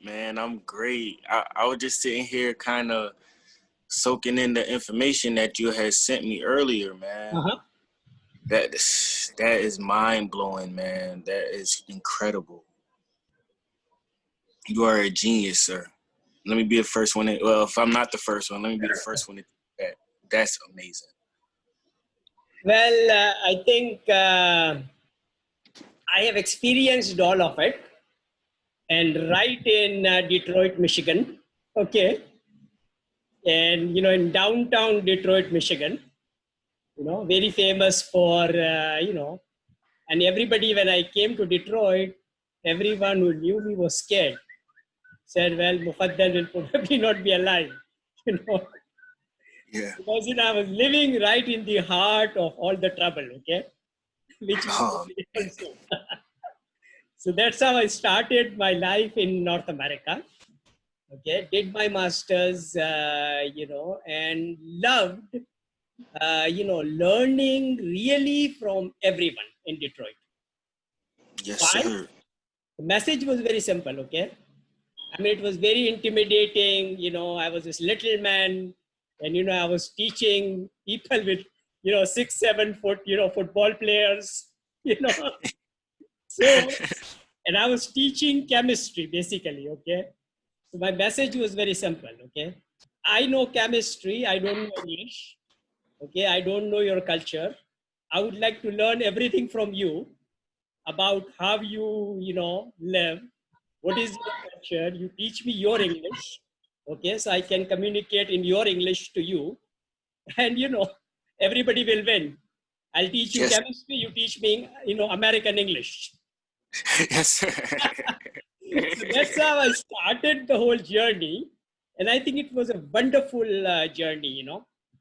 Man, I'm great. I was just sitting here kind of soaking in the information that you had sent me earlier, man. Uh-huh. That is mind blowing, man. That is incredible. You are a genius, sir. Let me be the first one. Well, if I'm not the first one, let me be the first one to do that. That's amazing. Well, I think I have experienced all of it, and right in Detroit, Michigan. Okay, and in downtown Detroit, Michigan. Very famous for and everybody, when I came to Detroit, everyone who knew me was scared. Said, "Well, Mufaddal will probably not be alive," you know. Yeah. Because I was living right in the heart of all the trouble, okay, which is Oh, also. So that's how I started my life in North America. Okay, did my masters, and loved, learning really from everyone in Detroit. yes, Why? sir. The message was very simple. Okay, I mean, it was very intimidating. I was this little man, and I was teaching people with 6, 7 foot football players. You know, so and I was teaching chemistry basically. Okay, so my message was very simple. Okay, I know chemistry. I don't know English. Okay, I don't know your culture. I would like to learn everything from you about how you live. What is your culture? You teach me your English. Okay, so I can communicate in your English to you. And everybody will win. I'll teach you Yes, chemistry, you teach me, American English. yes, sir. So that's how I started the whole journey. And I think it was a wonderful journey.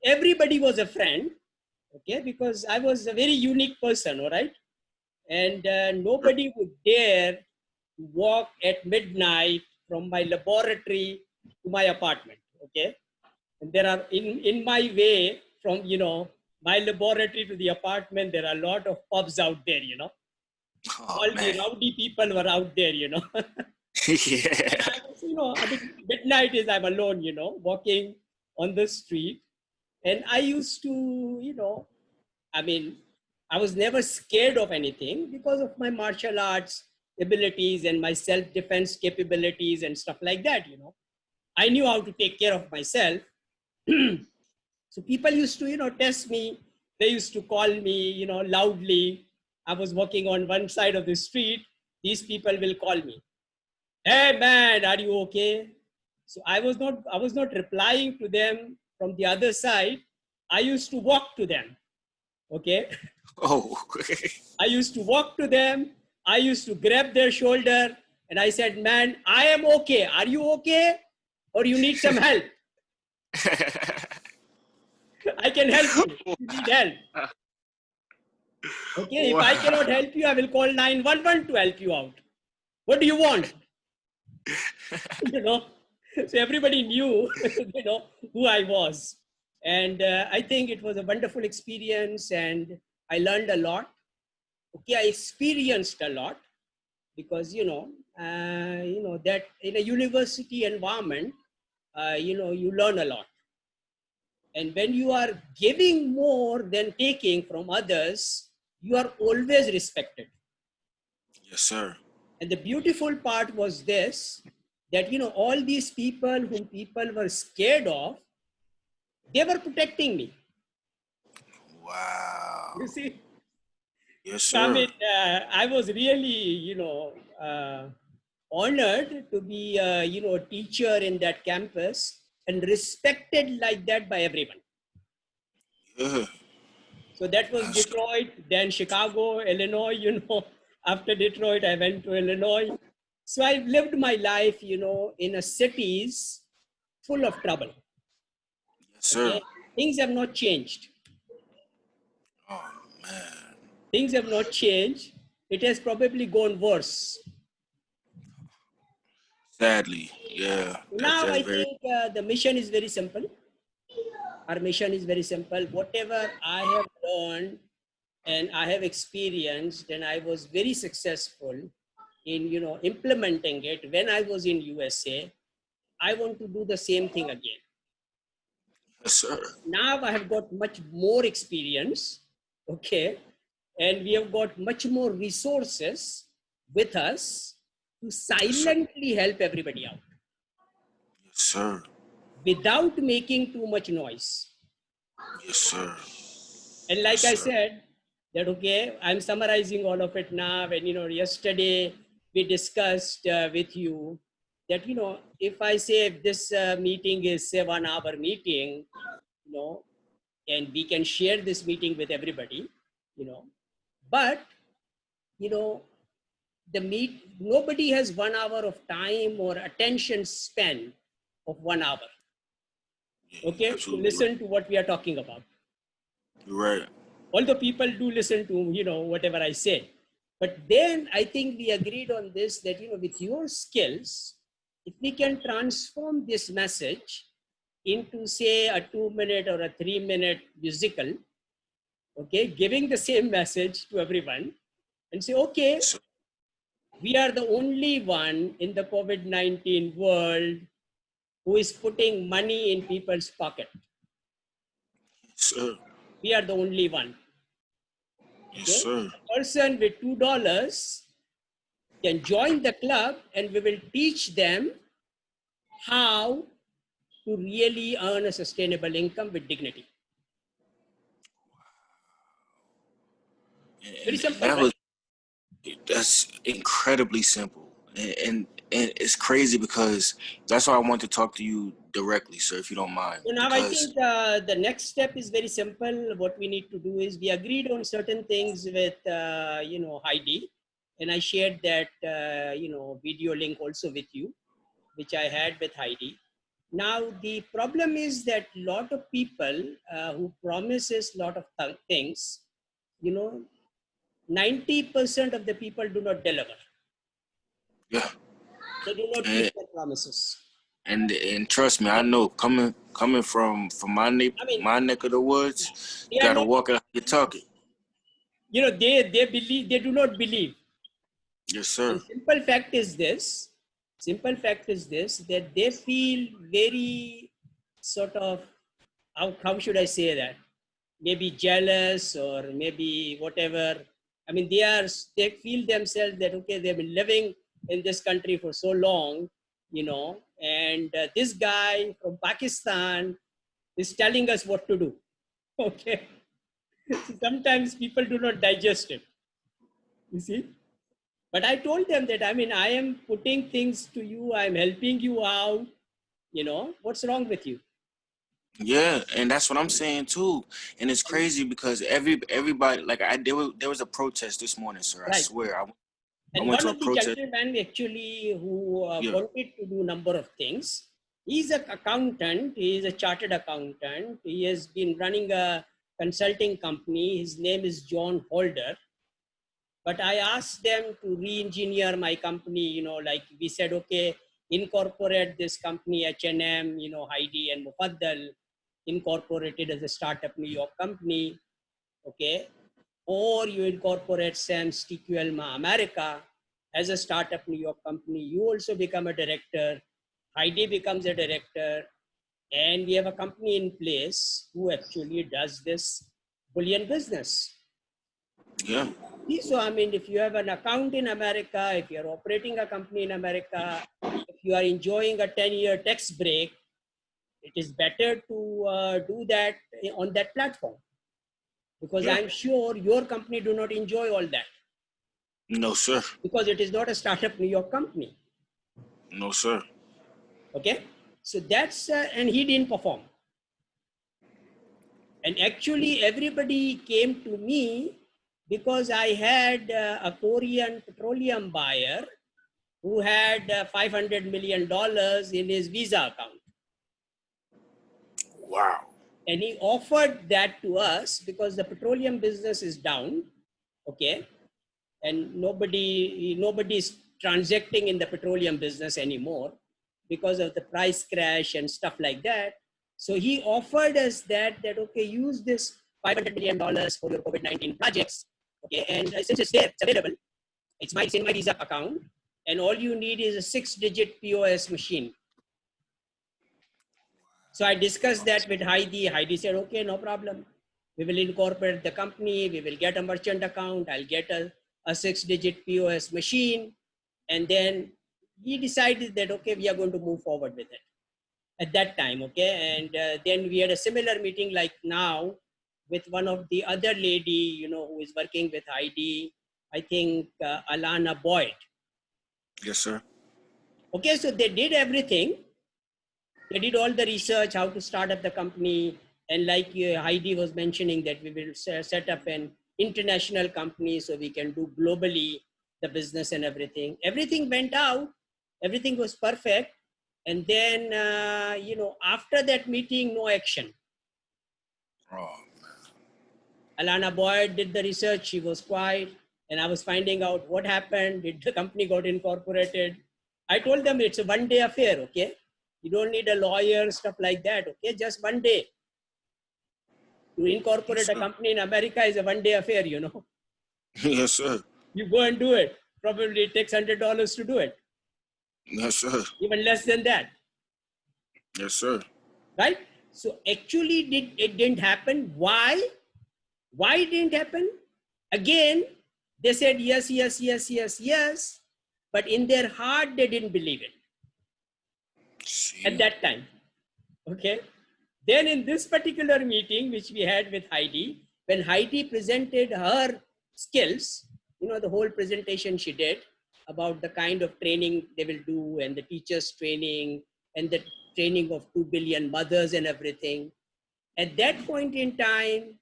Everybody was a friend, okay, because I was a very unique person, all right? And nobody would dare to walk at midnight from my laboratory to my apartment, okay? And there are, in my way from, my laboratory to the apartment, there are a lot of pubs out there. Oh All the man. rowdy people were out there. And Yeah. I was, I mean, midnight is I'm alone, walking on the street. And I used to, I mean, I was never scared of anything because of my martial arts abilities and my self-defense capabilities and stuff like that. I knew how to take care of myself. So people used to, test me. They used to call me, loudly. I was walking on one side of the street. These people will call me, "Hey man, are you okay?" So I was not replying to them from the other side. I used to walk to them. Okay. Oh. I used to walk to them. I used to grab their shoulder and I said, "Man, I am okay. Are you okay? Or you need some help? I can help you if you need help. Okay, if I cannot Wow. help you, I will call 911 to help you out. What do you want?" you know so everybody knew who I was. And I think it was a wonderful experience, and I learned a lot. Okay, I experienced a lot, because that in a university environment, you learn a lot. And when you are giving more than taking from others, you are always respected. Yes, sir. And the beautiful part was this, that all these people whom people were scared of, they were protecting me. Wow. You see, Yes, so I sir. mean, I was really, honored to be, a teacher in that campus and respected like that by everyone. Yeah. So that was That's Detroit, then Chicago, Illinois. After Detroit, I went to Illinois. So I lived my life, in a cities full of trouble. yes, sir. Okay, things have not changed. Oh man. Things have not changed. It has probably gone worse. Sadly, yeah. Now That's I very. think the mission is very simple. Our mission is very simple. Whatever I have learned and I have experienced, and I was very successful in, implementing it when I was in USA. I want to do the same thing again. Yes, sir. Now I have got much more experience, okay, and we have got much more resources with us to Yes, sir. silently help everybody out Yes, sir. without making too much noise. Yes, sir. And Yes, like I sir. said, that okay, I'm summarizing all of it now. And yesterday we discussed with you that if I say if this meeting is say 1 hour meeting, and we can share this meeting with everybody, but you know nobody has 1 hour of time or attention span of 1 hour, Yeah, you're okay, to absolutely right. listen to what we are talking about. You're right. Although people do listen to whatever I say, but then I think we agreed on this that with your skills, if we can transform this message into say a 2 minute or a 3 minute musical, okay, giving the same message to everyone and say, okay, Yes, sir. we are the only one in the COVID-19 world who is putting money in people's pocket. Yes, sir. We are the only one. Yes, Okay, sir. a person with $2 can join the club, and we will teach them how to really earn a sustainable income with dignity. Very And simple, that right? was that's incredibly simple. And it's crazy because that's why I want to talk to you directly, sir, if you don't mind. So now I Because think the next step is very simple. What we need to do is we agreed on certain things with Heidi, and I shared that video link also with you, which I had with Heidi. Now the problem is that a lot of people who promises a lot of things, 90% of the people do not deliver. yeah, They do not and keep their promises. and trust me, I know coming from I mean, my neck of the woods, they you are gotta not, walk it how you talk it. they believe, they do not believe. Yes, And sir. simple fact is this, that they feel very sort of, how should I say that? Maybe jealous or maybe whatever. I mean, they feel themselves that, okay, they've been living in this country for so long, and this guy from Pakistan is telling us what to do. Okay. So sometimes people do not digest it, you see. But I told them that, I mean, I am putting things to you, I'm helping you out, what's wrong with you? Yeah, and that's what I'm saying too. And it's And, crazy because everybody like there was a protest this morning, sir. I right. swear. I And went one to a of the protest. gentlemen actually who Yeah. wanted to do a number of things. He's an accountant. He is a chartered accountant. He has been running a consulting company. His name is John Holder. But I asked them to re-engineer my company. Like we said, okay, incorporate this company H&M. Heidi and Mufaddal incorporated as a startup New York company. Okay, or you incorporate Sam's TQL America as a startup New York company. You also become a director. Heidi becomes a director, and we have a company in place who actually does this bullion business. Yeah. So, I mean, if you have an account in America, if you're operating a company in America, if you are enjoying a 10-year tax break, it is better to do that on that platform, because Yeah. I'm sure your company do not enjoy all that, No, sir. because it is not a startup New York company. No, sir. Okay, so that's and he didn't perform. And actually, everybody came to me because I had a Korean petroleum buyer who had $500 million in his Visa account. Wow. And he offered that to us because the petroleum business is down. Okay. And nobody's transacting in the petroleum business anymore because of the price crash and stuff like that. So he offered us that okay, use this $500 million for your COVID-19 projects. Okay. And since it's there, it's available. It's in my Visa account. and all you need is a 6-digit POS machine. So I discussed that with Heidi. Heidi said, okay, no problem. We will incorporate the company. We will get a merchant account. I'll get a 6-digit POS machine. And then we decided that, okay, we are going to move forward with it at that time. Okay. And then we had a similar meeting like now with one of the other lady, who is working with Heidi, I think Alana Boyd. Yes, sir. Okay. So they did everything. They did all the research, how to start up the company. And like Heidi was mentioning that we will set up an international company so we can do globally the business and everything. Everything went out. Everything was perfect. And then, after that meeting, no action. Oh, Alana Boyd did the research. She was quiet. And I was finding out what happened. Did the company got incorporated? I told them it's a one-day affair, okay? You don't need a lawyer, stuff like that, okay? Just one day. To incorporate yes, a company in America is a one-day affair, Yes, sir. You go and do it. Probably it takes $100 to do it. Yes, sir. Even less than that. Yes, sir. Right? So actually it didn't happen. Why? Why it didn't happen? Again, they said yes, yes, yes, yes, yes. But in their heart, they didn't believe it. See? At that time. Okay. Then in this particular meeting, which we had with Heidi, when Heidi presented her skills, the whole presentation she did about the kind of training they will do and the teachers training and the training of 2 billion mothers and everything. At that point in time,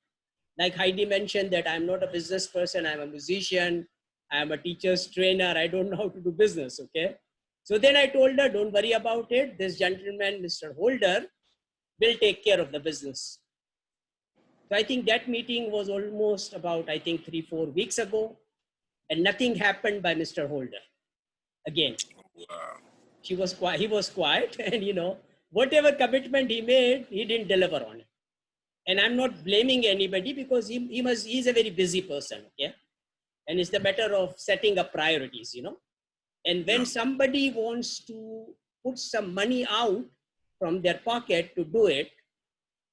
like Heidi mentioned that I'm not a business person, I'm a musician, I'm a teacher's trainer, I don't know how to do business, okay? So then I told her, don't worry about it. This gentleman, Mr. Holder, will take care of the business. So I think that meeting was almost about, 3-4 weeks ago, and nothing happened by Mr. Holder. Again, Wow. he was quiet, and whatever commitment he made, he didn't deliver on it. And I'm not blaming anybody because he's a very busy person, okay? And it's the matter of setting up priorities, And when somebody wants to put some money out from their pocket to do it,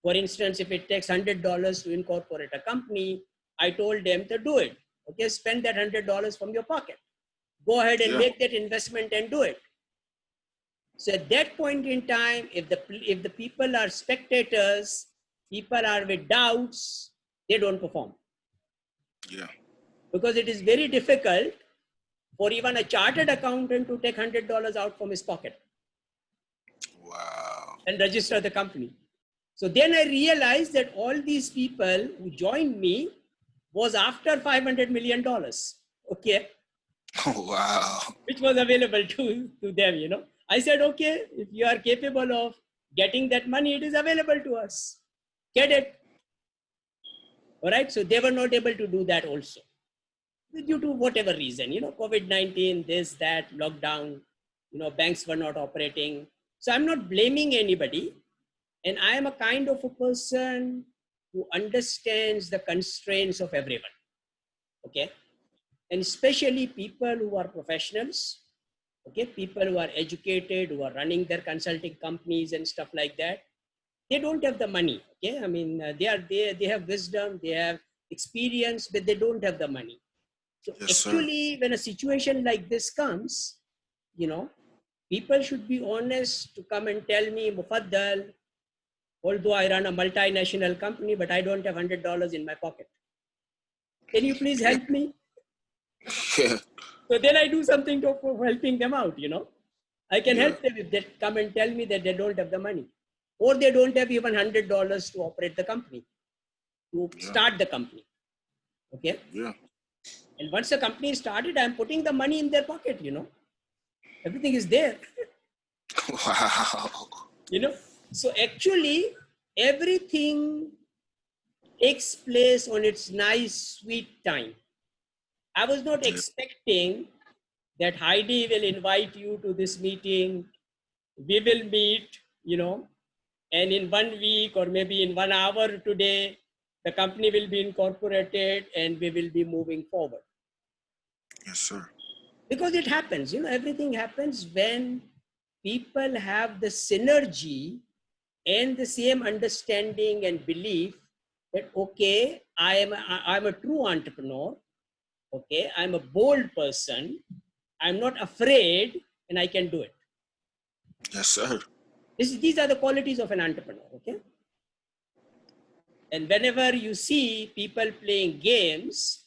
for instance, if it takes $100 to incorporate a company, I told them to do it. Okay, spend that $100 from your pocket. Go ahead and make that investment and do it. So at that point in time, if the people are spectators, people are with doubts, they don't perform. Yeah. Because it is very difficult for even a chartered accountant to take $100 out from his pocket. Wow. And register the company. So then I realized that all these people who joined me was after $500 million. Okay. Wow. Which was available to them, I said, okay, if you are capable of getting that money, it is available to us. Get it. All right. So they were not able to do that also. Due to whatever reason, COVID-19, this, that, lockdown, banks were not operating. So I'm not blaming anybody. And I am a kind of a person who understands the constraints of everyone. Okay. And especially people who are professionals. Okay. People who are educated, who are running their consulting companies and stuff like that. They don't have the money. Okay. I mean, they have wisdom, they have experience, but they don't have the money. So actually, when a situation like this comes, people should be honest to come and tell me, Mufaddal, although I run a multinational company, but I don't have $100 in my pocket. Can you please help me? Yeah. So then I do something to helping them out, I can help them if they come and tell me that they don't have the money. Or they don't have even $100 to operate the company, to start the company. Okay? Yeah. And once the company is started, I'm putting the money in their pocket, Everything is there. Wow. So actually, everything takes place on its nice, sweet time. I was not expecting that Heidi will invite you to this meeting. We will meet, and in 1 week or maybe in 1 hour today, the company will be incorporated and we will be moving forward. Yes, sir. Because it happens, everything happens when people have the synergy and the same understanding and belief that, okay, I'm a true entrepreneur. Okay, I'm a bold person. I'm not afraid, and I can do it. Yes, sir. These are the qualities of an entrepreneur. Okay. And whenever you see people playing games,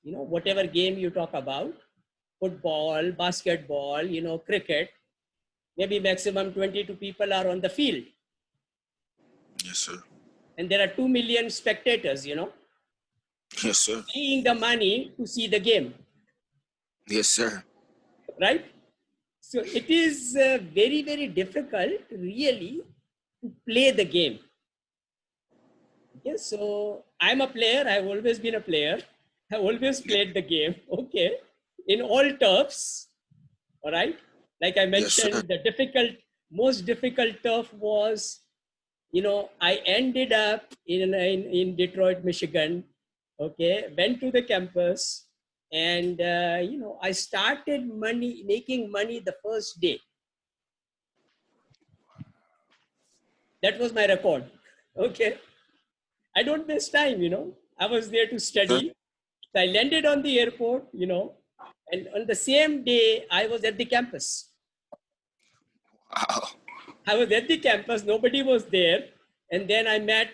whatever game you talk about, football, basketball, cricket, maybe maximum 22 people are on the field. Yes, sir. And there are 2 million spectators, Yes, sir. paying the money to see the game, Yes, sir. right? So it is very, very difficult really to play the game. Okay, so I'm a player. I've always been a player. I've always played the game. Okay, in all turfs. All right. Like I Yes, sir. mentioned, the most difficult turf was, I ended up in Detroit, Michigan. Okay, went to the campus, and I started making money the first day. That was my record. Okay, I don't waste time. I was there to study. So I landed on the airport. And on the same day I was at the campus. Wow. I was at the campus, nobody was there. And then I met,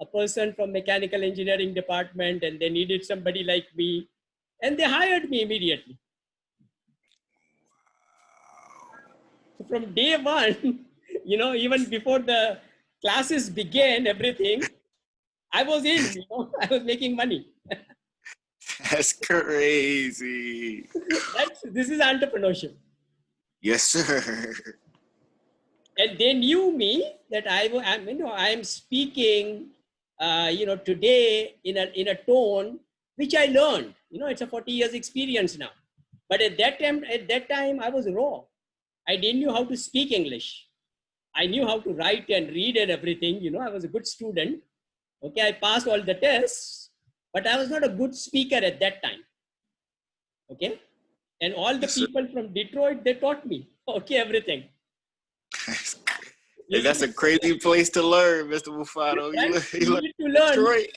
a person from mechanical engineering department, and they needed somebody like me. And they hired me immediately. So from day one, even before the classes began, everything, I was in, I was making money. That's crazy. This is entrepreneurship. Yes, sir. And they knew me that I am speaking, today in a tone which I learned. It's a 40 years experience now. But at that time, I was raw. I didn't know how to speak English. I knew how to write and read and everything. I was a good student. Okay, I passed all the tests, but I was not a good speaker at that time. Okay, and all the Yes, sir. people from Detroit, they taught me. Okay, everything. And that's a crazy place to learn, Mr. Mufado. You You need to learn learn. Detroit.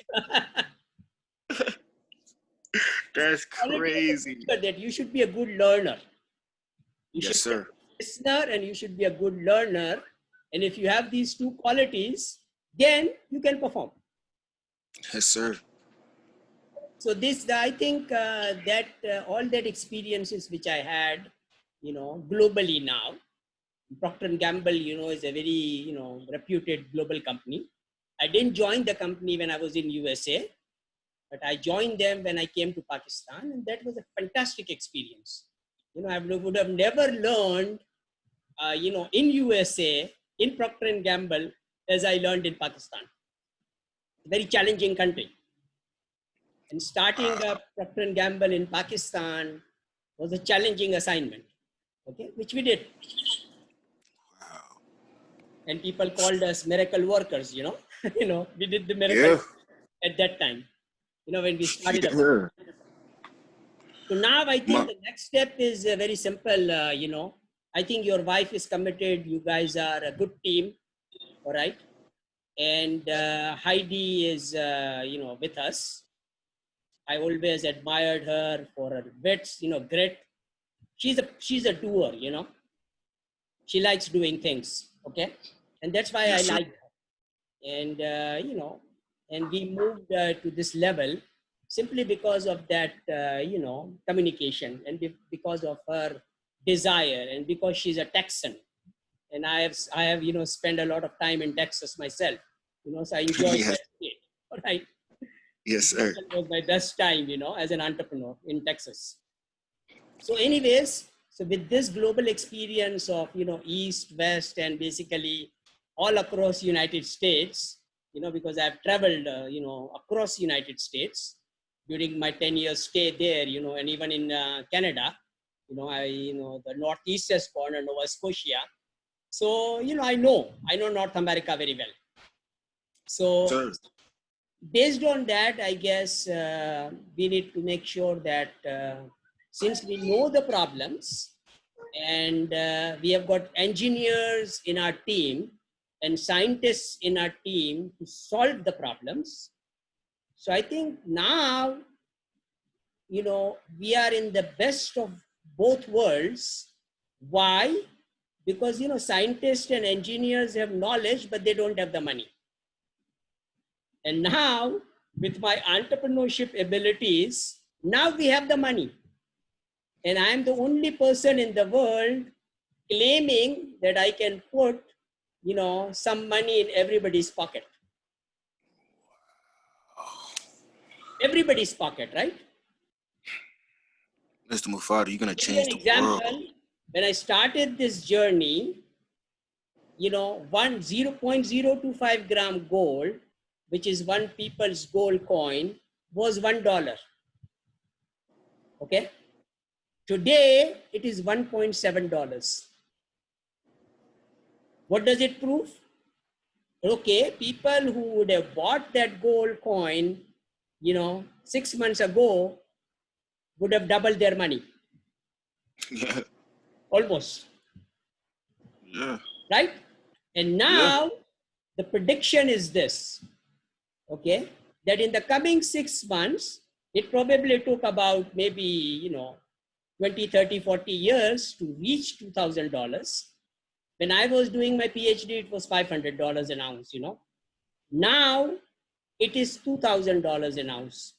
That's crazy. That you should be a good learner. You Yes, should be sir. a listener, and you should be a good learner. And if you have these two qualities, then you can perform. Yes, sir. So I think that all that experiences which I had, globally now, Procter and Gamble, is a very, reputed global company. I didn't join the company when I was in USA, but I joined them when I came to Pakistan, and that was a fantastic experience. I would have never learned, in USA, in Procter and Gamble, as I learned in Pakistan. Very challenging country. And starting up Procter and Gamble in Pakistan was a challenging assignment, okay, which we did. Wow. And people called us miracle workers, we did the miracle at that time, when we started up. Yeah. So now I think the next step is very simple. I think your wife is committed. You guys are a good team. All right. And Heidi is, with us. I always admired her for her wits, grit. She's a doer, She likes doing things. Okay. And that's why I Yes, sir. like her. And, and we moved to this level simply because of that, communication, and because of her desire, and because she's a Texan. And I have, spent a lot of time in Texas myself, so I enjoy Yes. that state. All right. Yes, sir. That was my best time, as an entrepreneur in Texas. So anyways, so with this global experience of, East, West, and basically all across United States, because I've traveled, across United States during my 10 years stay there, and even in Canada, the northeastern corner, Nova Scotia. So, I know North America very well. So Sir. based on that, I guess we need to make sure that since we know the problems and we have got engineers in our team and scientists in our team to solve the problems. So I think now, we are in the best of both worlds. Why? Because, scientists and engineers have knowledge, but they don't have the money. And now, with my entrepreneurship abilities, now we have the money. And I am the only person in the world claiming that I can put, some money in everybody's pocket. Everybody's pocket, right? Mr. Mufada, you're gonna To give you change an the world. example, when I started this journey, 0.025 gram gold, which is one people's gold coin, was $1. Okay. Today, it is $1.7. What does it prove? Okay, people who would have bought that gold coin, 6 months ago, would have doubled their money. Yeah. Almost. Yeah. Right? And now, the prediction is this, okay, that in the coming 6 months, it probably took about maybe, 20, 30, 40 years to reach $2,000. When I was doing my PhD, it was $500 an ounce, Now, it is $2,000 an ounce.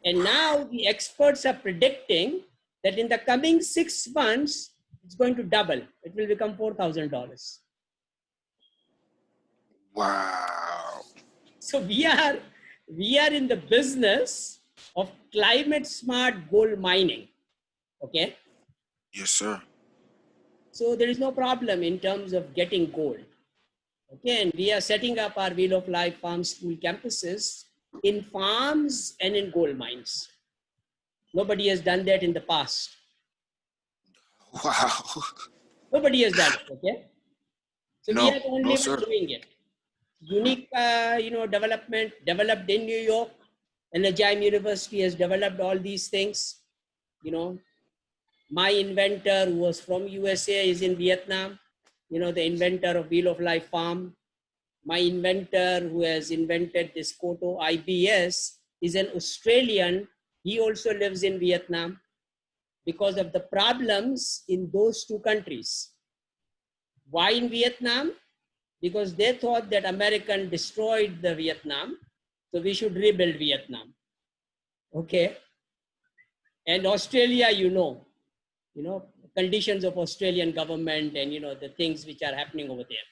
And now the experts are predicting that in the coming 6 months, it's going to double. It will become $4,000. Wow. So we are in the business of climate smart gold mining. Okay. Yes, sir. So there is no problem in terms of getting gold. Okay. And we are setting up our Wheel of Life farm school campuses in farms and in gold mines. Nobody has done that in the past. Wow. Nobody has done it. Okay. So we are the No, only one sir. doing it. Unique, development developed in New York. And Najim University has developed all these things. My inventor who was from USA is in Vietnam. The inventor of Wheel of Life Farm. My inventor who has invented this Koto IBS is an Australian. He also lives in Vietnam because of the problems in those two countries. Why in Vietnam? Because they thought that American destroyed the Vietnam, so we should rebuild Vietnam. Okay. And Australia, conditions of Australian government and, the things which are happening over there.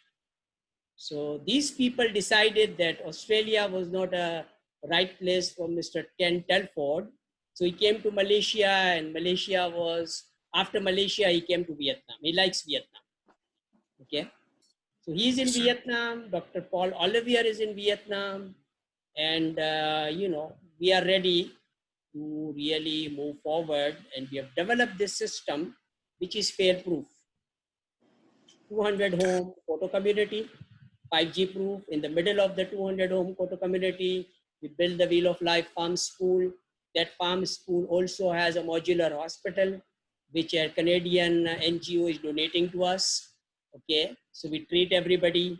So these people decided that Australia was not a right place for Mr. Ken Telford. So he came to Malaysia, and Malaysia was, after Malaysia, he came to Vietnam. He likes Vietnam. Okay. So he's in Vietnam. Dr. Paul Olivier is in Vietnam. And, we are ready to really move forward. And we have developed this system, which is fail proof. 200 home Koto community, 5G proof. In the middle of the 200 home Koto community, we build the Wheel of Life farm school. That farm school also has a modular hospital, which a Canadian NGO is donating to us. Okay, so we treat everybody.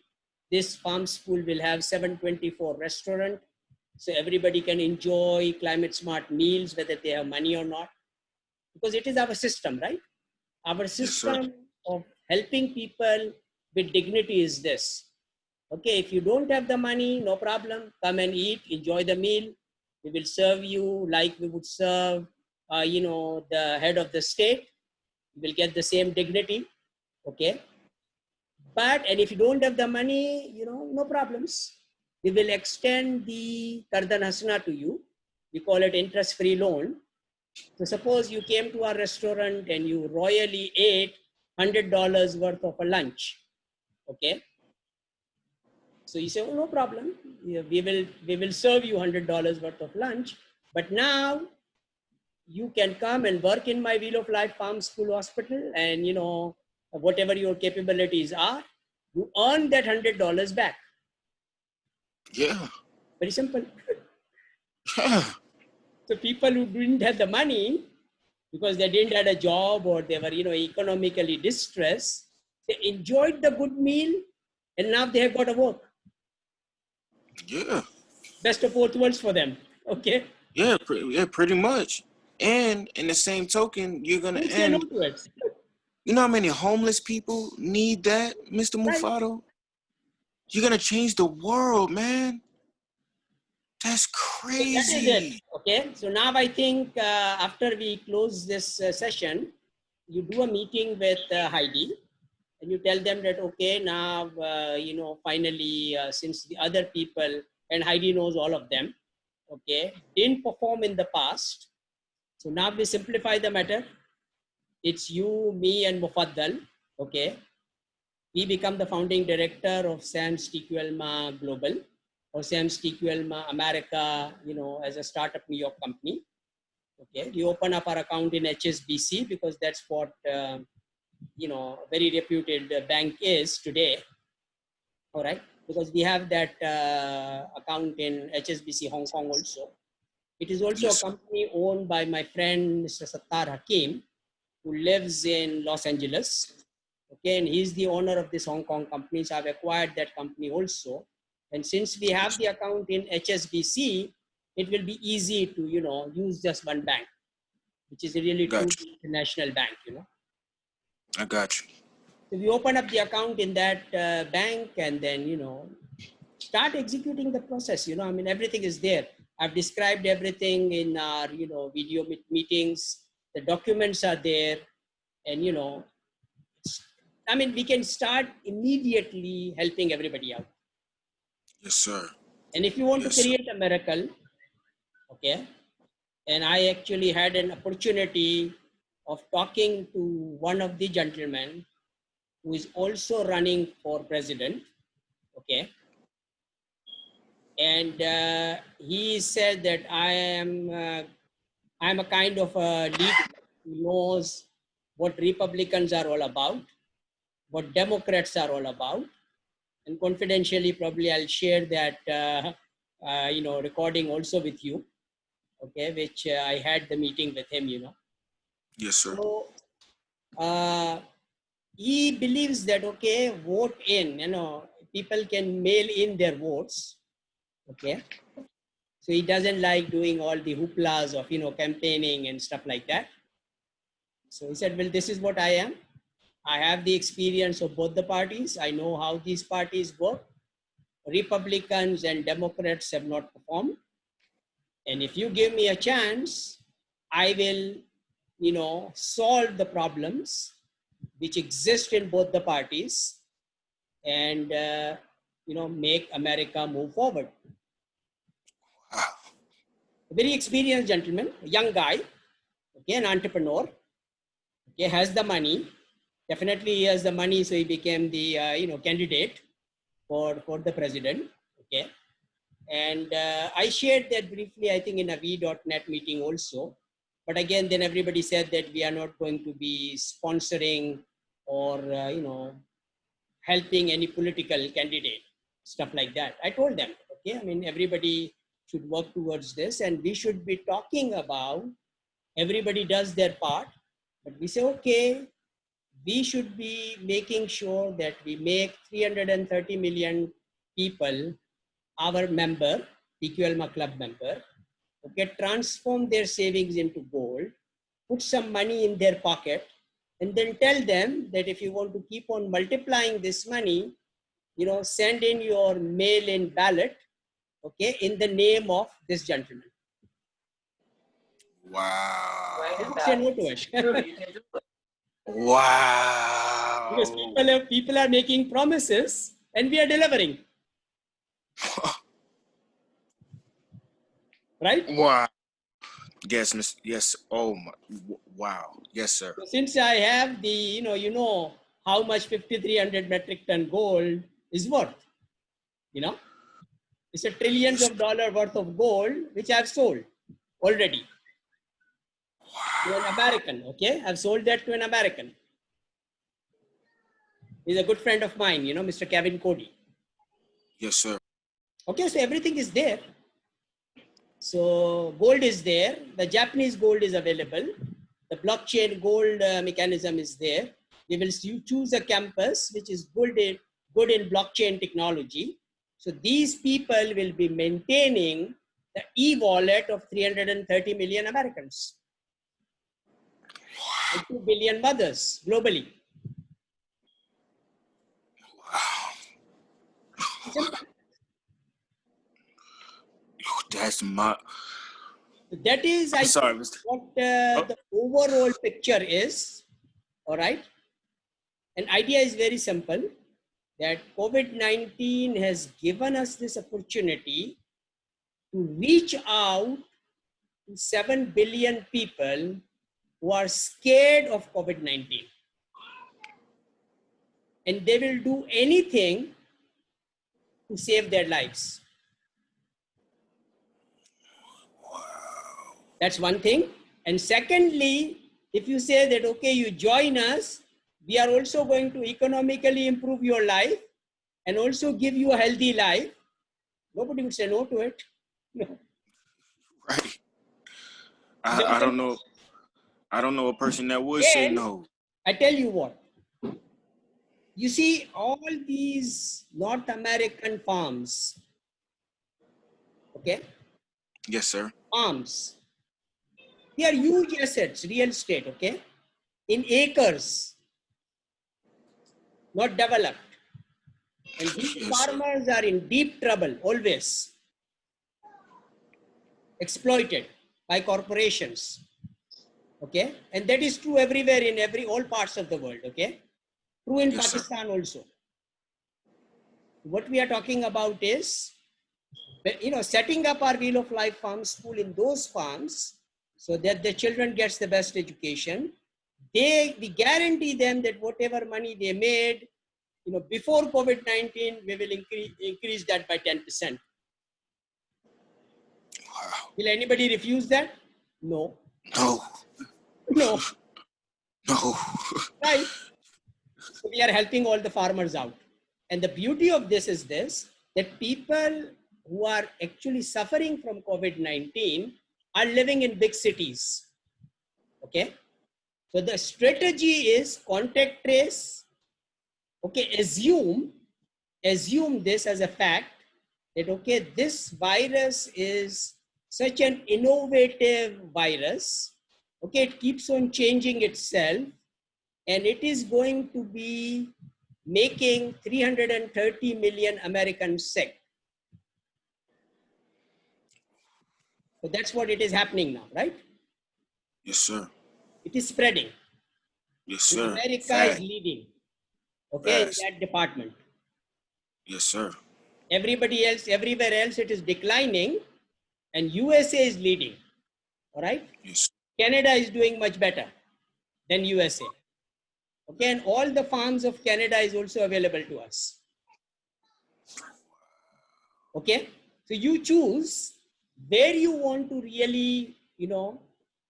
This farm school will have 724 restaurant. So everybody can enjoy climate smart meals, whether they have money or not. Because it is our system, right? Our system of helping people with dignity is this. Okay, if you don't have the money, no problem. Come and eat, enjoy the meal. We will serve you like we would serve, the head of the state. You will get the same dignity. Okay. And if you don't have the money, no problems. We will extend the Kardan Hasna to you. We call it interest-free loan. So suppose you came to our restaurant and you royally ate $100 worth of a lunch. Okay. So you say, oh, no problem. We will serve you $100 worth of lunch. But now you can come and work in my Wheel of Life Farm School Hospital, and whatever your capabilities are, you earn that $100 back. Yeah. Very simple. Yeah. So people who didn't have the money, because they didn't have a job or they were, economically distressed. They enjoyed the good meal and now they have got to work. Yeah. Best of both worlds for them. Okay. Yeah, pretty much. And in the same token, you're gonna Who say no end. to it? You know how many homeless people need that, Mr. Right. Mufado? You're gonna change the world, man. That's So that is it. crazy. Okay. So now I think after we close this session, you do a meeting with Heidi and you tell them that, okay, now, finally, since the other people, and Heidi knows all of them, okay, didn't perform in the past. So now we simplify the matter. It's you, me, and Mufaddal. Okay. We become the founding director of Sam's TQLMA Global or Sam's TQLMA America, as a startup New York company. Okay. We open up our account in HSBC because that's what, very reputed bank is today. All right. Because we have that account in HSBC Hong Kong also. It is also a Yes, company owned by my friend, Mr. Sattar Hakim, who lives in Los Angeles. Okay, and he's the owner of this Hong Kong company. So I've acquired that company also. And since we have the account in HSBC, it will be easy to, use just one bank, which is a really got true you. international bank, I got you. So we open up the account in that bank and then, start executing the process. Everything is there. I've described everything in our, video meetings. The documents are there. And, we can start immediately helping everybody out. Yes, sir. And if you want to Yes, sir. create a miracle, okay, and I actually had an opportunity of talking to one of the gentlemen who is also running for president, okay, and he said that I'm a kind of a leader who knows what Republicans are all about, what Democrats are all about, and confidentially, probably I'll share that recording also with you, okay, which I had the meeting with him. Yes, sir. So he believes that, okay, vote in, people can mail in their votes, okay. So he doesn't like doing all the hooplas of, campaigning and stuff like that. So he said, well, this is what I am. I have the experience of both the parties. I know how these parties work. Republicans and Democrats have not performed. And if you give me a chance, I will, solve the problems which exist in both the parties and, make America move forward. Wow. A very experienced gentleman, a young guy, okay, an entrepreneur, okay, has the money. Definitely he has the money, so he became the, candidate for the president, okay. And I shared that briefly, I think in a v.net meeting also. But again, then everybody said that we are not going to be sponsoring or, helping any political candidate, stuff like that. I told them, okay, everybody should work towards this and we should be talking about everybody does their part. But we say, okay, we should be making sure that we make 330 million people our member, TQLMA club member, okay, transform their savings into gold, put some money in their pocket, and then tell them that if you want to keep on multiplying this money, send in your mail-in ballot, okay, in the name of this gentleman. Wow. Say no to it. Because Wow. people are making promises and we are delivering, right? Wow. Yes, Miss. Yes. Oh my. Wow. Yes, sir. So since I have the, how much 5,300 metric ton gold is worth, it's a trillions Yes. of dollar worth of gold, which I've sold already to an American, okay? I've sold that to an American. He's a good friend of mine, Mr. Kevin Cody. Yes, sir. Okay, so everything is there. So gold is there. The Japanese gold is available. the blockchain gold mechanism is there. They will choose a campus which is good in blockchain technology. So these people will be maintaining the e-wallet of 330 million Americans and 2 billion mothers globally. Simple. That's my. That is, I Sorry, think, Mr. what Oh, the overall picture is. All right. An idea is very simple, that COVID-19 has given us this opportunity to reach out to 7 billion people who are scared of COVID-19. And they will do anything to save their lives. That's one thing. And secondly, if you say that, okay, you join us, we are also going to economically improve your life and also give you a healthy life, nobody would say no to it. No. right. I don't know. I don't know a person that would say Then no. I tell you what, you see all these North American farms, okay, Yes, sir. farms, they are huge assets, real estate, okay, in acres, not developed. And these Yes, sir. farmers are in deep trouble, always exploited by corporations, okay, and that is true everywhere in all parts of the world, okay, true in Yes, sir. Pakistan also. What we are talking about is, setting up our Wheel of Life Farm School in those farms so that the children gets the best education. We guarantee them that whatever money they made, before COVID-19, we will increase that by 10%. Wow. Will anybody refuse that? No. No. No. No. Right? So we are helping all the farmers out. And the beauty of this is this, that people who are actually suffering from COVID-19 are living in big cities. Okay. So the strategy is contact trace. Okay. Assume this as a fact that, okay, this virus is such an innovative virus. Okay. It keeps on changing itself, and it is going to be making 330 million Americans sick. So that's what it is happening now, right? Yes, sir. It is spreading. Yes, And sir. America is Fast. leading, okay, in Fast. that department. Yes, sir. Everybody else, everywhere else, it is declining, and USA is leading, all right? Yes. Canada is doing much better than USA. Okay, and all the farms of Canada is also available to us. Okay, so you choose where you want to really,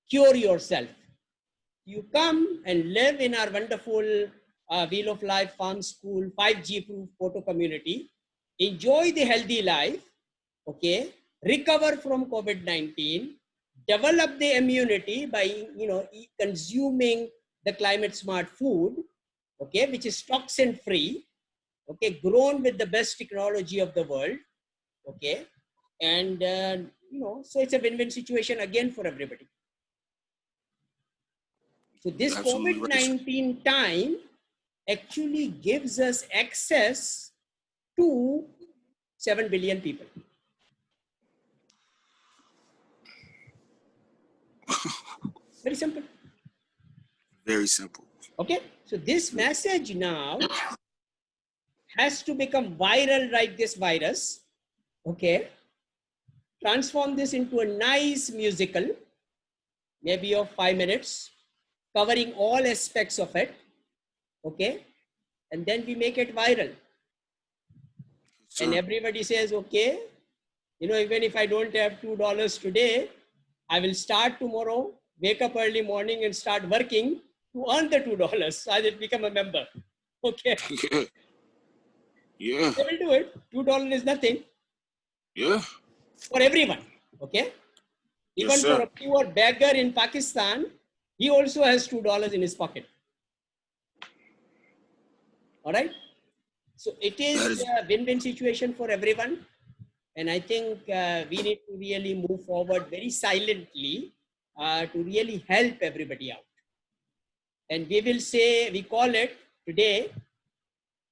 cure yourself. You come and live in our wonderful Wheel of Life Farm School 5G proof photo community. Enjoy the healthy life, okay? Recover from COVID-19, develop the immunity by, consuming the climate smart food, okay, which is toxin free, okay, grown with the best technology of the world, okay, and so it's a win-win situation again for everybody. So this Absolutely right, sir. COVID-19 time actually gives us access to 7 billion people. Very simple. Very simple. Okay, so this message now has to become viral like this virus. Okay, transform this into a nice musical, maybe of 5 minutes, covering all aspects of it. Okay, and then we make it viral. Sir. And everybody says, okay, even if I don't have $2 today, I will start tomorrow, wake up early morning and start working to earn the $2. So I will become a member. Okay. Yeah. Yeah. They will do it. $2 is nothing Yeah. for everyone. Okay. Yes, Even for sir. a poor beggar in Pakistan, He also has $2 in his pocket. All right. So it That is is a win-win situation for everyone. And I think we need to really move forward very silently to really help everybody out. And we will say, we call it today,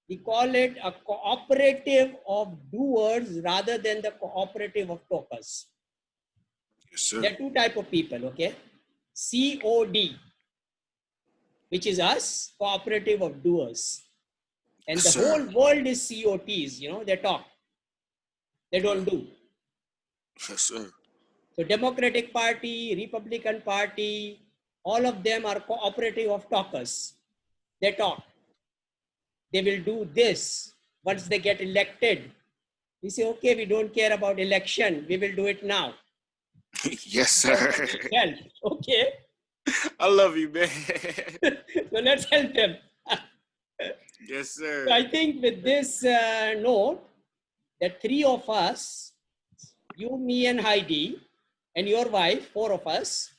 we call it a cooperative of doers rather than the cooperative of talkers. yes, sir. There are two types of people, okay? COD, which is us, cooperative of doers. And Yes, the whole sir. world is COTs, you know, they talk, they don't do. Yes, sir. So Democratic Party, Republican Party, all of them are cooperative of talkers. They talk. They will do this once they get elected. We say, okay, we don't care about election. We will do it now. Yes, Government sir. will help. Okay. I love you, man. So let's help them. Yes, So sir. I think with this note, the three of us, you, me, and Heidi, and your wife, four of us,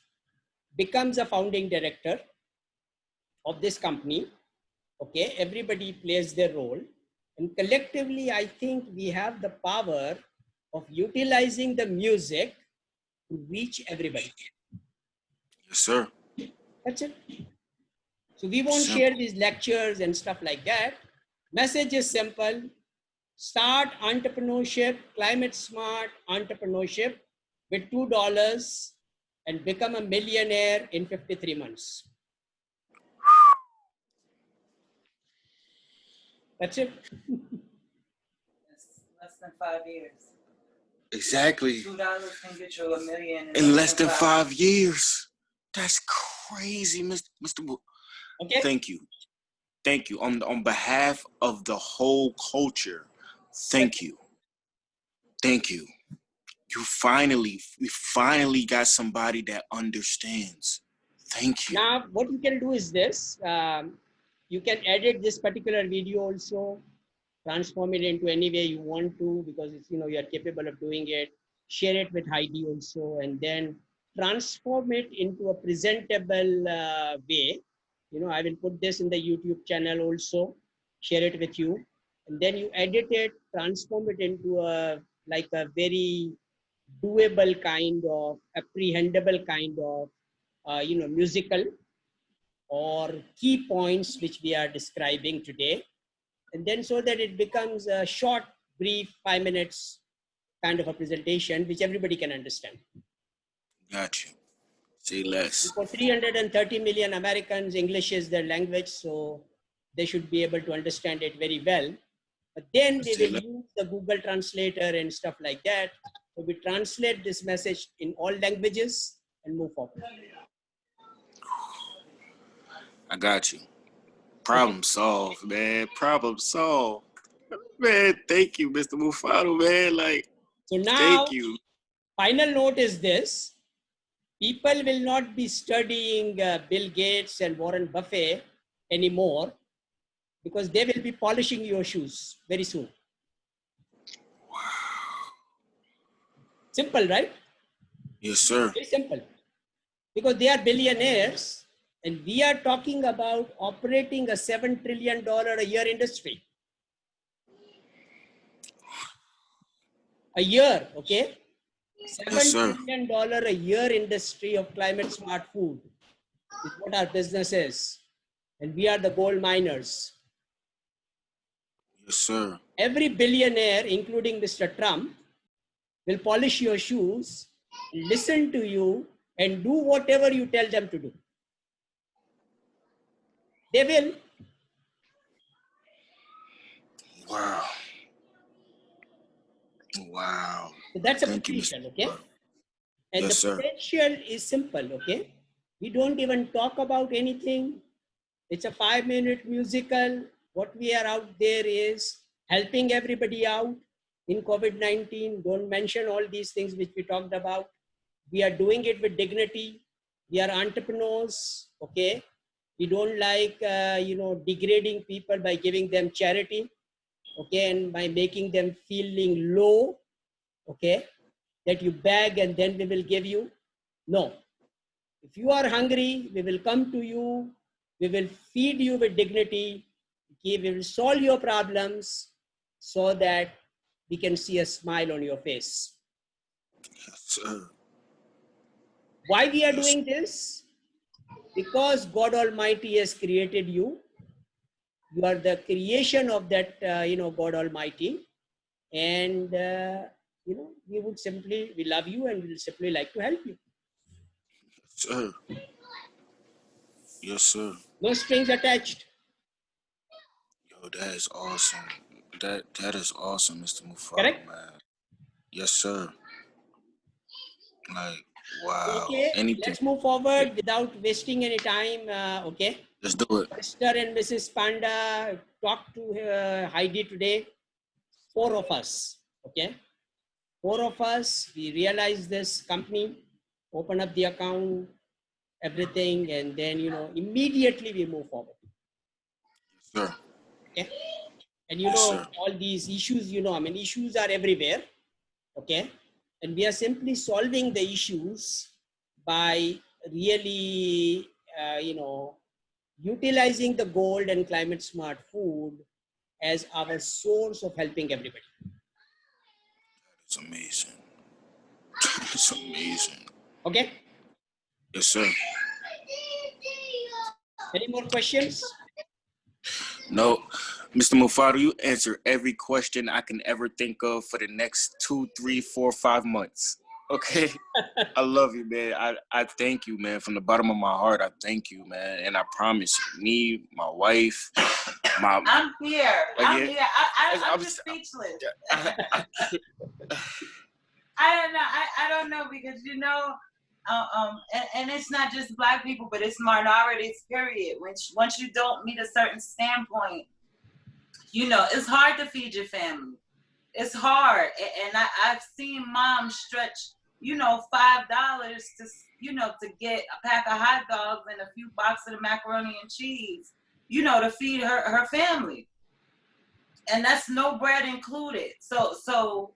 becomes a founding director of this company. Okay, everybody plays their role, and collectively, I think we have the power of utilizing the music to reach everybody. Yes, sir. That's it. So we won't share Simple. these lectures and stuff like that. Message is simple. Start entrepreneurship, climate smart entrepreneurship with $2 and become a millionaire in 53 months. That's it. Less than 5 years. Exactly. $2 can get you $1 million In less than 5 years. That's crazy, Mr. Okay. Thank you. Thank you. On behalf of the whole culture, thank you. Thank you. We finally got somebody that understands. Thank you. Now, what you can do is this. You can edit this particular video also, transform it into any way you want to, because it's, you know, you're capable of doing it. Share it with Heidi also, and then transform it into a presentable way. You know, I will put this in the YouTube channel also, share it with you. And then you edit it, transform it into a, like a very doable kind of, apprehendable kind of, you know, musical or key points which we are describing today, and then so that it becomes a short, brief, 5 minutes kind of a presentation which everybody can understand. Got you. Say less. For 330 million Americans, English is their language, so they should be able to understand it very well. But then we Say will less. use the Google Translator and stuff like that. So we translate this message in all languages and move forward. I got you. Okay. Problem solved, man. Problem solved. Man, thank you, Mr. Mufado, man. Like, So now, thank you. final note is this. People will not be studying Bill Gates and Warren Buffett anymore, because they will be polishing your shoes very soon. Simple, right? Yes, sir. Very simple. Because they are billionaires, and we are talking about operating a $7 trillion a year industry. A year, okay? Yes, $7 sir. trillion a year industry of climate smart food is what our business is. And we are the gold miners. Yes, sir. Every billionaire, including Mr. Trump, will polish your shoes, listen to you, and do whatever you tell them to do. They will. Wow. Wow. So that's a Thank you, Mr. potential, okay? And Yes, the sir. potential is simple, okay? We don't even talk about anything. It's a 5-minute musical. What we are out there is helping everybody out in COVID-19. Don't mention all these things which we talked about. We are doing it with dignity. We are entrepreneurs, okay? We don't like, you know, degrading people by giving them charity, okay? And by making them feeling low, okay? That you beg and then we will give you. No, If you are hungry, we will come to you. We will feed you with dignity. Okay? We will solve your problems so that we can see a smile on your face. Yes, sir. Why we are Yes. doing this? Because God Almighty has created you. You are the creation of that, God Almighty. And, we love you and we will simply like to help you. Sir. Yes, sir. No strings attached. Yo, that is awesome. That is awesome, Mr. Mufaro, Correct? man. Yes, sir. Like, wow. Okay, Anything. let's move forward without wasting any time. Okay. Let's do it. Mr. and Mrs. Panda talked to Heidi today. 4 of us. Okay. 4 of us, we realized this company, open up the account, everything, and then, immediately we move forward. Yes, sir. Okay. And Yes, sir. all these issues, issues are everywhere. Okay. And we are simply solving the issues by really, utilizing the gold and climate smart food as our source of helping everybody. It's amazing. It's amazing. Okay. Yes, sir. Any more questions? No, Mr. Mufaro, you answer every question I can ever think of for the next 2, 3, 4, 5 months. Okay. I love you, man. I thank you, man. From the bottom of my heart, I thank you, man. And I promise you, me, my wife, I'm here. I'm yeah. here. I'm just speechless. I don't know. I don't know because and it's not just Black people, but it's minorities. Period. Once you don't meet a certain standpoint, it's hard to feed your family. It's hard, and I've seen moms stretch, $5 to to get a pack of hot dogs and a few boxes of macaroni and cheese, to feed her family, and that's no bread included. So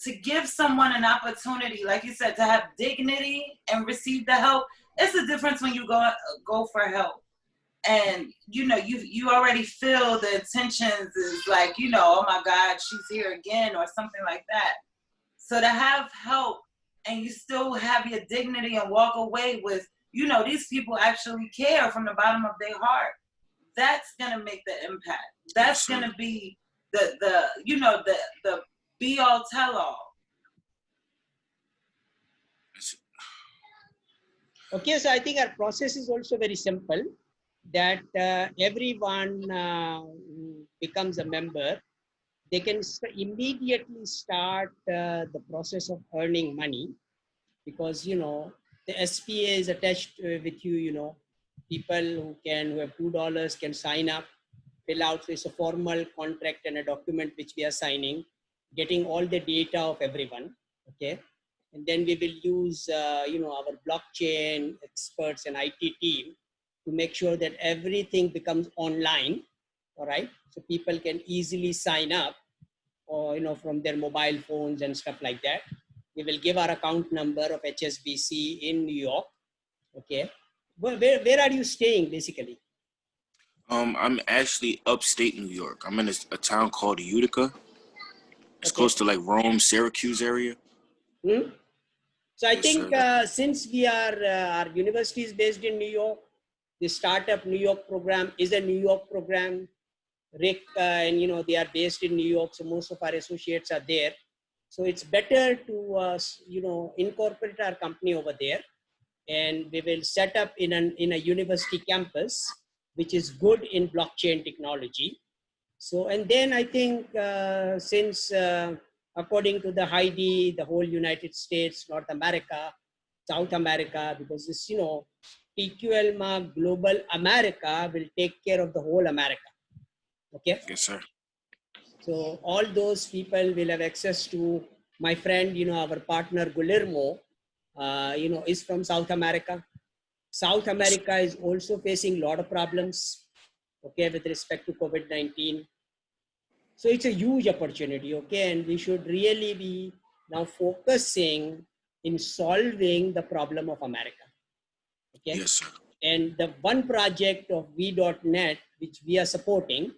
to give someone an opportunity, like you said, to have dignity and receive the help, it's a difference when you go for help. And you already feel the intentions is like, oh my God, she's here again or something like that. So to have help and you still have your dignity and walk away with, these people actually care from the bottom of their heart, that's gonna make the impact. That's gonna be the be all tell all. Okay, so I think our process is also very simple, that everyone becomes a member. They can immediately start the process of earning money, because the SPA is attached with you. People who have $2 can sign up, fill out. So it's a formal contract and a document which we are signing, getting all the data of everyone. Okay. And then we will use our blockchain experts and IT team to make sure that everything becomes online. All right. So people can easily sign up, or from their mobile phones and stuff like that. We will give our account number of HSBC in New York. Okay. Where are you staying basically? I'm actually upstate New York. I'm in a town called Utica. It's close to like Rome, Syracuse area. So I think since we are, our university is based in New York, the Startup New York program is a New York program. Rick and they are based in New York, so most of our associates are there. So it's better to incorporate our company over there, and we will set up in a university campus, which is good in blockchain technology. So, and then I think since according to the Heidi, the whole United States, North America, South America, because this TQLMA Global America will take care of the whole America. Okay. Yes, sir. So all those people will have access to my friend, our partner Guillermo, is from South America. South America is also facing a lot of problems, okay, with respect to COVID-19. So it's a huge opportunity, okay, and we should really be now focusing in solving the problem of America. Okay. Yes, sir. And the one project of V.net, which we are supporting,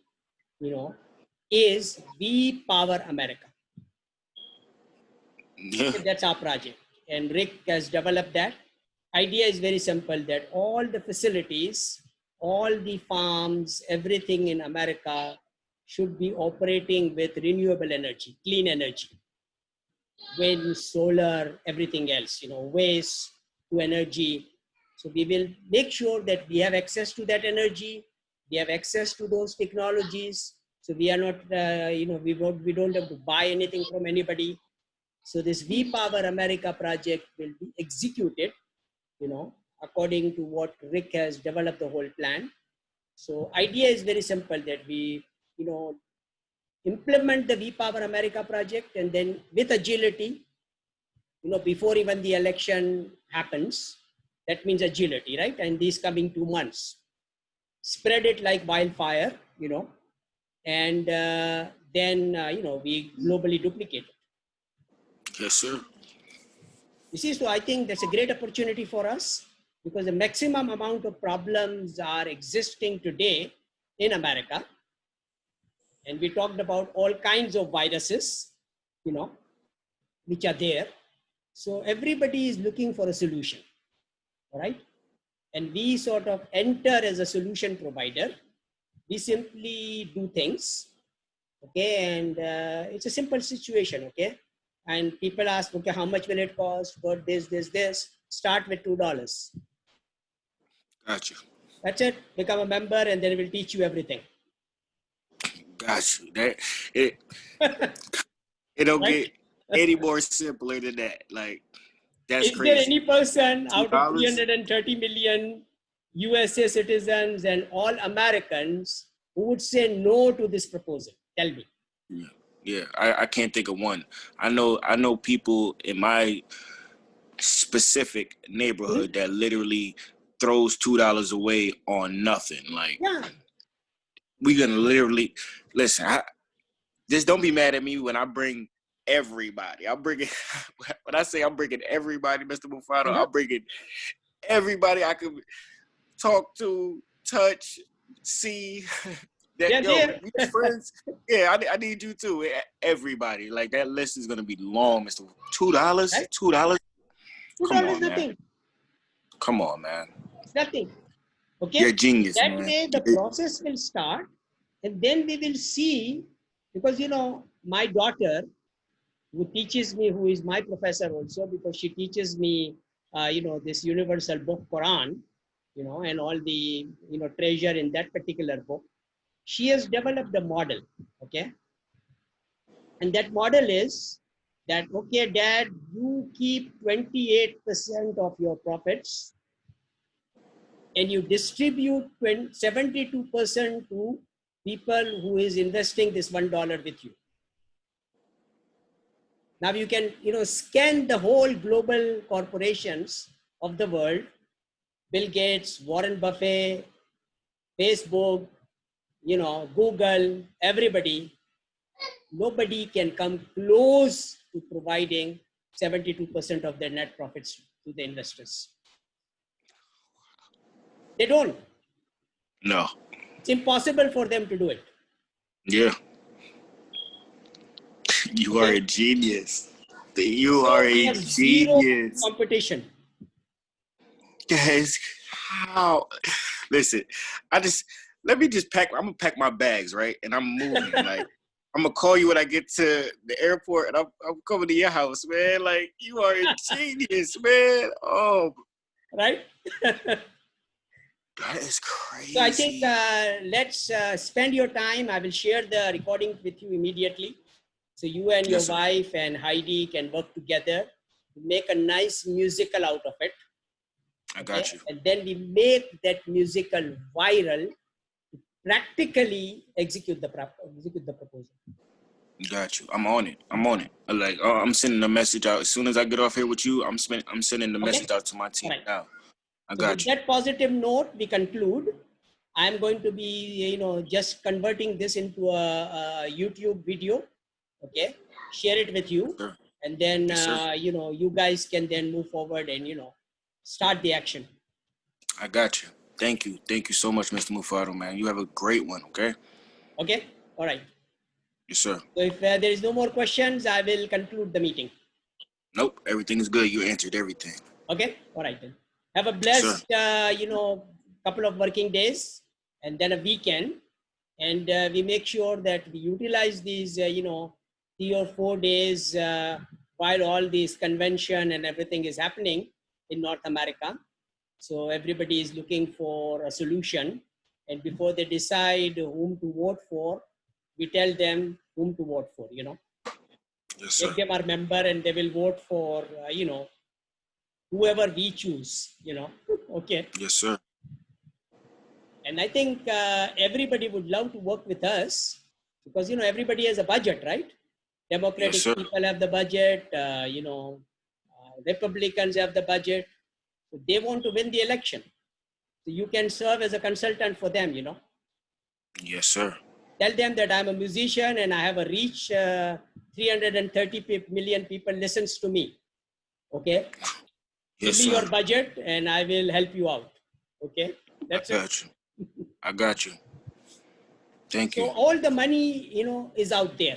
is We Power America. Yeah. Okay, that's our project. And Rick has developed that. Idea is very simple, that all the facilities, all the farms, everything in America should be operating with renewable energy, clean energy, wind, solar, everything else, waste to energy. So we will make sure that we have access to that energy, we have access to those technologies. So we are not, we don't have to buy anything from anybody. So this We Power America project will be executed, according to what Rick has developed the whole plan. So idea is very simple, that we, implement the We Power America project, and then with agility, before even the election happens, that means agility, right? And these coming 2 months, spread it like wildfire, and then, we globally duplicate it. Yes, sir. You see, so I think that's a great opportunity for us, because the maximum amount of problems are existing today in America. And we talked about all kinds of viruses, which are there. So everybody is looking for a solution, all right? And we sort of enter as a solution provider. We simply do things, okay? And it's a simple situation, okay? And people ask, okay, how much will it cost? Got this. Start with $2. Got you. That's it. Become a member, and then we'll teach you everything. Got you. That it don't Right? get any more simpler than that. Like, that's Is there crazy. any person out of $2? 330 million USA citizens and all Americans who would say no to this proposal? Tell me. Yeah. I can't think of one. I know people in my specific neighborhood that literally throws $2 away on nothing. Like, Yeah. we gonna literally listen. Just don't be mad at me when I bring everybody. I'm bringing when I say I'm bringing everybody, Mr. Mufado. I'm bringing everybody I could talk to, touch, see. That we friends. Yeah, I need you too. Everybody, like, that list is gonna be long, Mr. $2, Right? $2. Come $2 on, is nothing. man. Come on, man. It's nothing. Okay. You're a genius, That man. way the process will start, and then we will see, because my daughter, who teaches me, who is my professor also, because she teaches me, this universal book, Quran, and all the, treasure in that particular book. She has developed a model, okay? And that model is that, okay, Dad, you keep 28% of your profits, and you distribute 72% to people who is investing this $1 with you. Now you can, scan the whole global corporations of the world, Bill Gates, Warren Buffett, Facebook, Google, everybody. Nobody can come close to providing 72% of their net profits to the investors. They don't. No. It's impossible for them to do it. Yeah. You are a genius. You are a zero genius. competition. Guys, how? Listen, let me just pack. I'm gonna pack my bags, right? And I'm moving. Like, I'm gonna call you when I get to the airport, and I'm coming to your house, man. Like, you are a genius, man. Oh, right. that is crazy. So I think let's spend your time. I will share the recording with you immediately. So you and your wife and Heidi can work together to make a nice musical out of it. I got you. And then we make that musical viral to practically execute the proposal. Got you. I'm on it. Like, I'm sending a message out as soon as I get off here with you. I'm sending the message out to my team now. I got you. With that positive note, we conclude. I'm going to be, just converting this into a YouTube video. Okay, share it with you, and then you guys can then move forward and start the action. I got you. Thank you. Thank you so much, Mr. Mufado, man. You have a great one, okay? Okay, all right. Yes, sir. So if there is no more questions, I will conclude the meeting. Nope, everything is good. You answered everything. Okay, all right then. Have a Yes, sir. blessed, couple of working days and then a weekend. And we make sure that we utilize these, 3 or 4 days while all this convention and everything is happening in North America. So everybody is looking for a solution. And before they decide whom to vote for, we tell them whom to vote for, Yes, sir. Make them our member and they will vote for, whoever we choose, okay. Yes, sir. And I think everybody would love to work with us because, everybody has a budget, right? Democratic Yes, sir. people have the budget, Republicans have the budget. So they want to win the election. So you can serve as a consultant for them, Yes, sir. Tell them that I'm a musician and I have a reach, 330 million people listens to me. Okay. Yes, Give me sir. your budget and I will help you out. Okay. That's I it. got you. I got you. Thank So you. all the money, is out there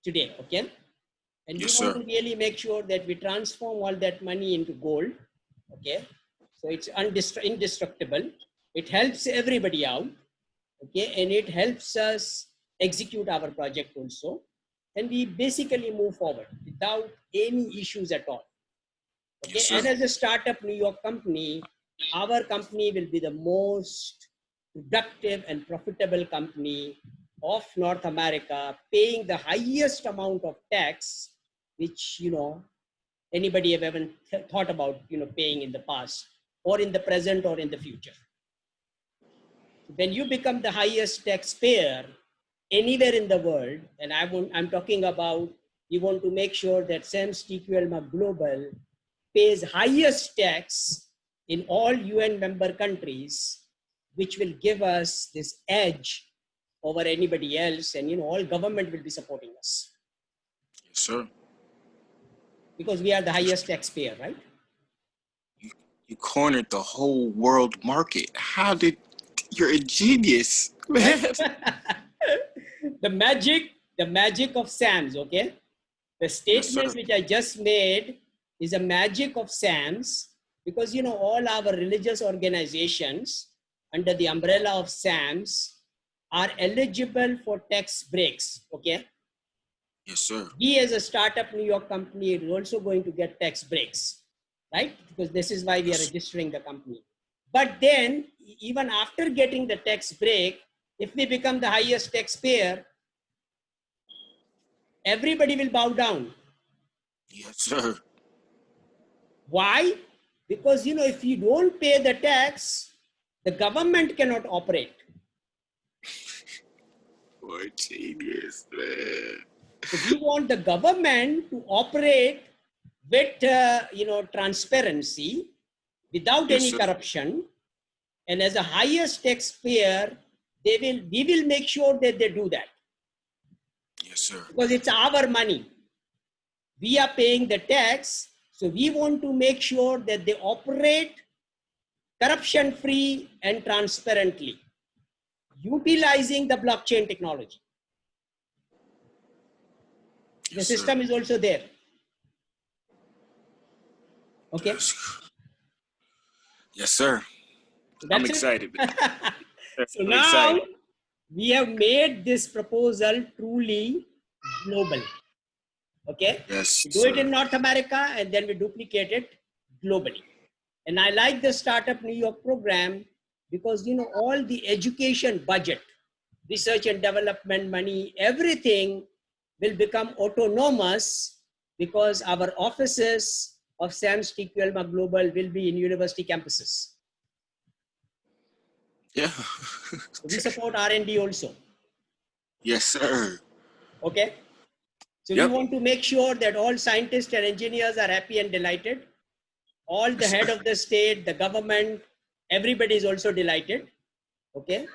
today. Okay. And Yes, we want sir. to really make sure that we transform all that money into gold. Okay. So it's indestructible. It helps everybody out. Okay. And it helps us execute our project also. And we basically move forward without any issues at all. Okay. Yes, sir. And as a startup New York company, our company will be the most productive and profitable company of North America, paying the highest amount of tax, which, anybody have ever thought about, paying in the past or in the present or in the future. When you become the highest taxpayer anywhere in the world, and I'm talking about, we want to make sure that SAMS TQL Global pays highest tax in all UN member countries, which will give us this edge over anybody else. And, all government will be supporting us Yes, sir. because we are the highest taxpayer, right? You cornered the whole world market. You're a genius, man. the magic of SAMS, okay? The statement Yes, which I just made is a magic of SAMS because, all our religious organizations under the umbrella of SAMS are eligible for tax breaks, okay? Yes, sir. We as a startup New York company is also going to get tax breaks, right? Because this is why we are registering the company. But then, even after getting the tax break, if we become the highest taxpayer, everybody will bow down. Yes, sir. Why? Because, if you don't pay the tax, the government cannot operate. You're a genius, man. So we want the government to operate with, transparency, without Yes, any sir. corruption. And as a highest taxpayer, we will make sure that they do that. Yes, sir. Because it's our money. We are paying the tax. So we want to make sure that they operate corruption-free and transparently, utilizing the blockchain technology. The Yes, system sir. is also there. Okay. Yes, sir. So I'm that's excited. So I'm now excited. we have made this proposal truly global. Okay. Yes, We do it sir. in North America and then we duplicate it globally. And I like the Startup New York program because, all the education budget, research and development money, everything will become autonomous because our offices of SAMS TQL Global will be in university campuses. Yeah. So we support R&D also. Yes, sir. Okay. So Yep. we want to make sure that all scientists and engineers are happy and delighted. All the head of the state, the government, everybody is also delighted. Okay.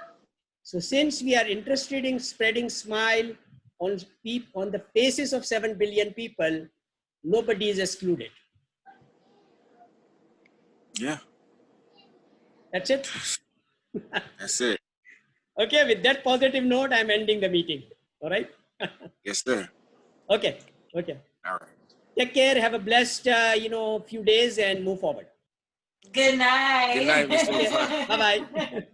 So since we are interested in spreading smile on the faces of 7 billion people, nobody is excluded. Yeah. That's it. That's it. Okay, with that positive note, I'm ending the meeting. All right. Yes, sir. Okay. Okay. All right. Take care. Have a blessed, few days and move forward. Good night. Good night, Mr. Okay. Lafar. Bye-bye.